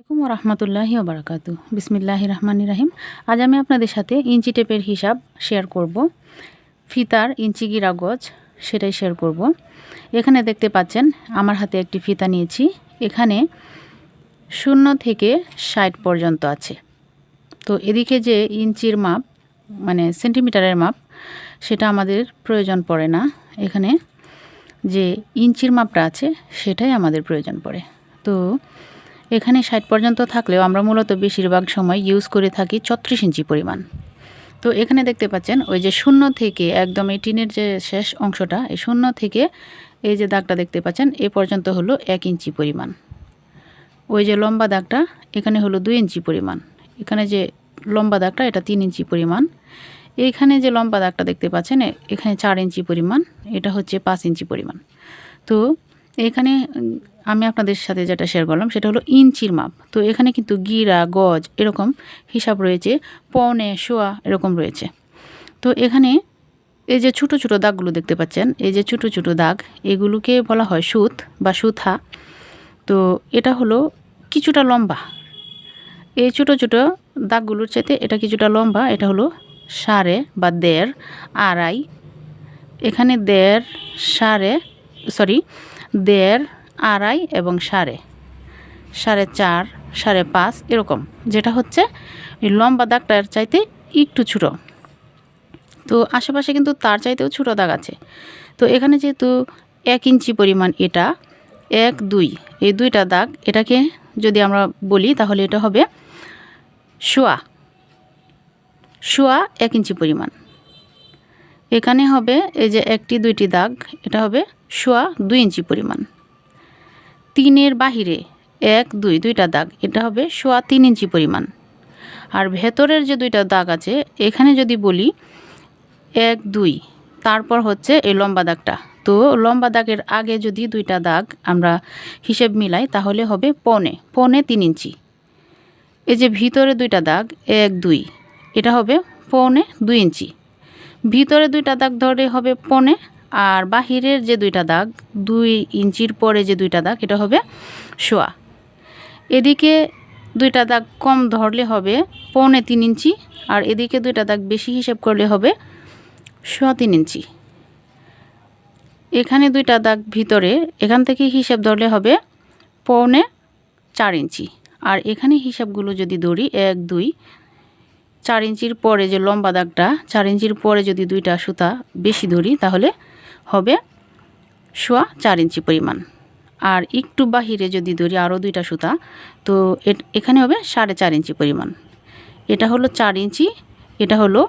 আলাইকুম ওয়া রাহমাতুল্লাহি ওয়া বারাকাতুহু। বিসমিল্লাহির রহমানির রহিম। আজ আমি আপনাদের সাথে ইঞ্চি টেপের হিসাব শেয়ার করব। ফিতার ইঞ্চি গিরা গজ সেটাই শেয়ার করব। এখানে দেখতে পাচ্ছেন আমার হাতে একটি ফিতা নিয়েছি। এখানে 0 থেকে 60 পর্যন্ত আছে। তো এদিকে যে ইঞ্চির মাপ মানে সেন্টিমিটারের মাপ সেটা আমাদের প্রয়োজন পড়ে না। এখানে যে ইঞ্চির মাপটা আছে সেটাই আমাদের প্রয়োজন পড়ে। তো এখানে 60 পর্যন্ত থাকলেও আমরা মূলত বেশিরভাগ সময় ইউজ করে থাকি 34 ইঞ্চি পরিমাণ। তো এখানে দেখতে পাচ্ছেন ওই যে 0 থেকে একদম এই টিনের যে শেষ অংশটা, এই 0 থেকে এই যে দাগটা দেখতে পাচ্ছেন এ পর্যন্ত হলো 1 ইঞ্চি পরিমাণ। ওই যে লম্বা দাগটা এখানে হলো 2 ইঞ্চি পরিমাণ। এখানে যে লম্বা দাগটা এটা 3 ইঞ্চি পরিমাণ। এইখানে যে লম্বা দাগটা দেখতে পাচ্ছেন এখানে 4 ইঞ্চি পরিমাণ, এটা হচ্ছে 5 ইঞ্চি পরিমাণ। তো এখানে আমি আপনাদের সাথে যেটা শেয়ার করলাম সেটা হলো ইঞ্চির মাপ। তো এখানে কিন্তু গিরা গজ এরকম হিসাব রয়েছে, পৌনে সোয়া এরকম রয়েছে। তো এখানে এই যে ছোট ছোট দাগগুলো দেখতে পাচ্ছেন, এই যে ছোট ছোট দাগ এগুলোকে বলা হয় সুত বা সুথা। তো এটা হলো কিছুটা লম্বা। এই ছোট ছোট দাগগুলোর চাইতে এটা কিছুটা লম্বা। এটা হলো 1.5 বা 1.5 আড়াই। এখানে 1.5 1.5 আড়াই এবং 4.5 4.5 এরকম, যেটা হচ্ছে এই লম্বা দাগটার চাইতে একটু ছোটো। তো আশেপাশে কিন্তু তার চাইতেও ছোটো দাগ আছে। তো এখানে যেহেতু 1 ইঞ্চি পরিমাণ, এটা 1 2 এই দুইটা দাগ, এটাকে যদি আমরা বলি তাহলে এটা হবে সোয়া 1 ইঞ্চি পরিমাণ। এখানে হবে এই যে 1টি 2টি দাগ, এটা হবে সোয়া 2 ইঞ্চি পরিমাণ। 3-এর বাহিরে 1 2 দুইটা দাগ, এটা হবে সোয়া 3 ইঞ্চি পরিমাণ। আর ভেতরের যে দুইটা দাগ আছে এখানে যদি বলি 1 2 তারপর হচ্ছে এই লম্বা দাগটা। তো লম্বা দাগের আগে যদি দুইটা দাগ আমরা হিসেব মিলাই তাহলে হবে পৌনে 3 ইঞ্চি। এই যে ভিতরে দুইটা দাগ 1 2 এটা হবে পৌনে 2 ইঞ্চি। ভিতরে দুইটা দাগ ধরে হবে পৌনে, আর বাহিরের যে দুইটা দাগ 2 ইঞ্চির পরে যে দুইটা দাগ এটা হবে সোয়া। এদিকে দুইটা দাগ কম ধরলে হবে পৌনে 3 ইঞ্চি, আর এদিকে দুইটা দাগ বেশি হিসেব করলে হবে সোয়া 3 ইঞ্চি। এখানে দুইটা দাগ ভিতরে, এখান থেকে হিসাব ধরলে হবে পৌনে 4 ইঞ্চি। আর এখানে হিসাবগুলো যদি ধরি 1 2 4 ইঞ্চির পরে যে লম্বা দাগটা, 4 ইঞ্চির পরে যদি দুইটা সুতা বেশি ধরি তাহলে হবে সোয়া 4 ইঞ্চি পরিমাণ। আর একটু বাহিরে যদি ধরি আরও দুইটা সুতা, তো এখানে হবে 4.5 ইঞ্চি পরিমাণ। এটা হলো 4 ইঞ্চি, এটা হলো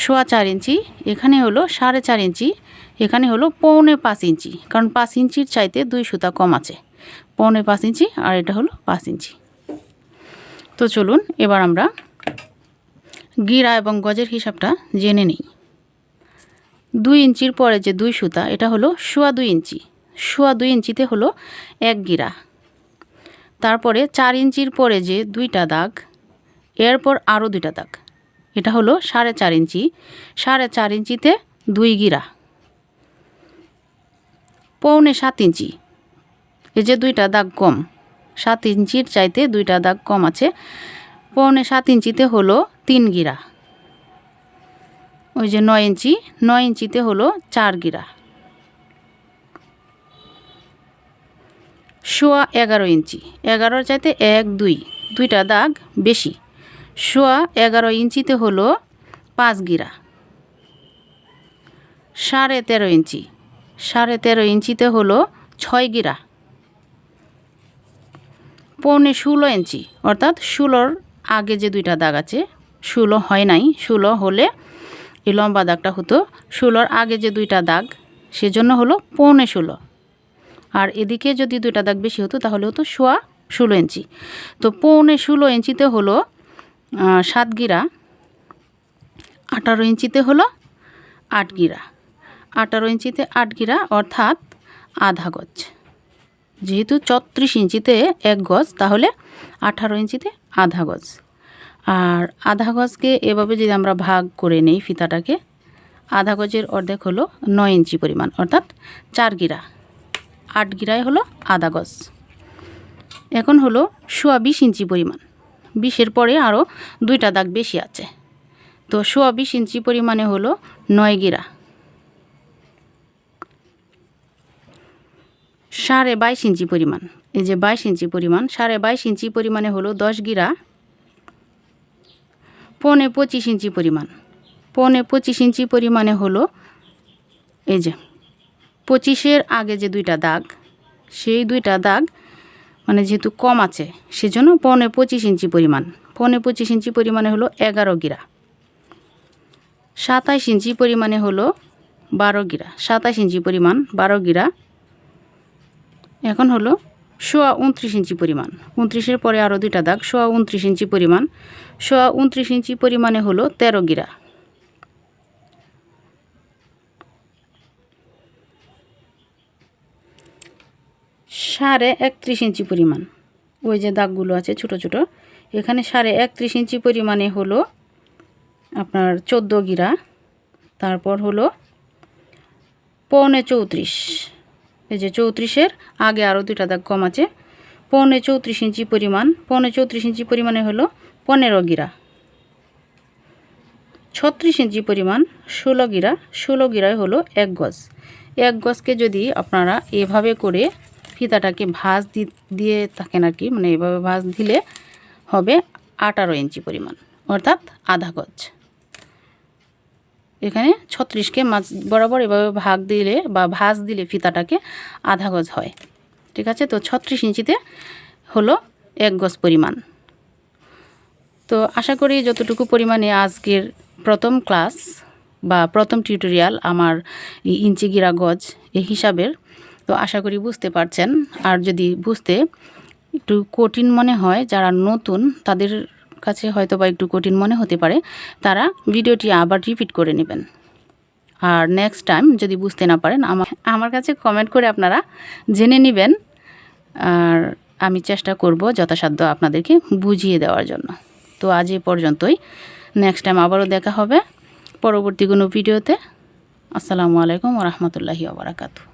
সোয়া 4 ইঞ্চি, এখানে হলো 4.5 ইঞ্চি, এখানে হলো পৌনে 5 ইঞ্চি, কারণ 5 ইঞ্চির চাইতে 2 সুতা কম আছে। পৌনে 5 ইঞ্চি আর এটা হলো 5 ইঞ্চি। তো চলুন এবার আমরা গিরা এবং গজের হিসাবটা জেনে নিই। 2 ইঞ্চির পরে যে 2 সুতা এটা হলো সোয়া 2 ইঞ্চি। সোয়া 2 ইঞ্চিতে হলো 1 গিরা। তারপরে 4 ইঞ্চির পরে যে দুইটা দাগ, এরপর আরও দুইটা দাগ, এটা হলো 4.5 ইঞ্চি। 4.5 ইঞ্চিতে 2 গিরা। পৌনে 7 ইঞ্চি, এই যে দুইটা দাগ কম, 7 ইঞ্চির চাইতে দুইটা দাগ কম আছে। পৌনে 7 ইঞ্চিতে হলো 3 গিরা। ওই যে 9 ইঞ্চি, 9 ইঞ্চিতে হলো 4 গিরা। সোয়া 11 ইঞ্চি, 11-র চাইতে 1 2 দুইটা দাগ বেশি। সোয়া 11 ইঞ্চিতে হলো 5 গিরা। 13.5 ইঞ্চি, 13.5 ইঞ্চিতে হলো 6 গিরা। পৌনে 16 ইঞ্চি, অর্থাৎ 16-র আগে যে দুইটা দাগ আছে, 16 হয় নাই, 16 হলে এই লম্বা দাগটা হতো। 16-র আগে যে দুইটা দাগ সেজন্য হলো পৌনে 16। আর এদিকে যদি দুইটা দাগ বেশি হতো তাহলে হতো সোয়া 16 ইঞ্চি। তো পৌনে 16 ইঞ্চিতে হলো 7 গিরা। 18 ইঞ্চিতে হলো 8 গিরা। 18 ইঞ্চিতে 8 গিরা অর্থাৎ আধা গজ। যেহেতু 34 ইঞ্চিতে 1 গজ, তাহলে 18 ইঞ্চিতে আধা গজ। আর আধা গজকে এভাবে যদি আমরা ভাগ করে নেই ফিতাটাকে, আধা গজের অর্ধেক হলো 9 ইঞ্চি পরিমাণ, অর্থাৎ 4 গিরা। 8 গিরায় হলো আধা গজ। এখন হলো 20 ইঞ্চি পরিমাণ, 20-এর পরে আরও 2টা দাগ বেশি আছে, তো 20 ইঞ্চি পরিমাণে হলো 9 গিরা। 22.5 ইঞ্চি পরিমাণ, এই যে 22 ইঞ্চি পরিমাণ, 22.5 ইঞ্চি পরিমাণে হলো 10 গিরা। 25 ইঞ্চি পরিমাণ, 25 ইঞ্চি পরিমাণে হলো এই যে 25-এর আগে যে 2টা দাগ, সেই 2টা দাগ মানে যেহেতু কম আছে সেজন্য 25 ইঞ্চি পরিমাণ, 25 ইঞ্চি পরিমাণে হলো 11 গিরা। 27 ইঞ্চি পরিমাণে হলো 12 গিরা, 27 ইঞ্চি পরিমাণ 12 গিরা। এখন হলো 29 ইঞ্চি পরিমাণ, 29-এর পরে আরও 2টা দাগ, 29 ইঞ্চি পরিমাণ, 29 ইঞ্চি পরিমাণে হলো 13 গিরা। 31.5 ইঞ্চি পরিমাণ, ওই যে দাগগুলো আছে ছোট ছোট, এখানে 31.5 ইঞ্চি পরিমাণে হলো আপনার 14 গিরা। তারপর হলো 34.5, এই যে 34-এর আগে আরও 2টা দাগ কম আছে, 34 ইঞ্চি পরিমাণ, 34 ইঞ্চি পরিমাণে হলো 15 গিরা। 36 ইঞ্চি পরিমাণ 16 গিরা, 16 গিরায় হলো 1 গজ। 1 গজকে যদি আপনারা এভাবে করে ফিতাটাকে ভাঁজ দিয়ে থাকেন আর কি, মানে এভাবে ভাঁজ দিলে হবে 18 ইঞ্চি পরিমাণ, অর্থাৎ আধা গজ। এখানে 36কে মাঝ বরাবর এভাবে ভাগ দিলে বা ভাঁজ দিলে ফিতাটাকে আধা গজ হয়, ঠিক আছে। তো 36 ইঞ্চিতে হলো 1 গজ পরিমাণ। তো আশা করি যতটুকু পরিমাণে আজকের প্রথম ক্লাস বা প্রথম টিউটোরিয়াল আমার ইঞ্চি গিরা গজ এই হিসাবের, তো আশা করি বুঝতে পারছেন। আর যদি বুঝতে একটু কঠিন মনে হয়, যারা নতুন তাদের কাছে হয়তো বা একটু কঠিন মনে হতে পারে, তারা ভিডিওটি আবার রিপিট করে নেবেন। আর নেক্সট টাইম যদি বুঝতে না পারেন আমার কাছে কমেন্ট করে আপনারা জেনে নেবেন, আর আমি চেষ্টা করব যথাসাধ্য আপনাদেরকে বুঝিয়ে দেওয়ার জন্য। তো আজ এই পর্যন্তই, নেক্সট টাইম আবারও দেখা হবে পরবর্তী কোনো ভিডিওতে। আসসালামু আলাইকুম ওয়া রাহমাতুল্লাহি ওয়া বারাকাতুহু।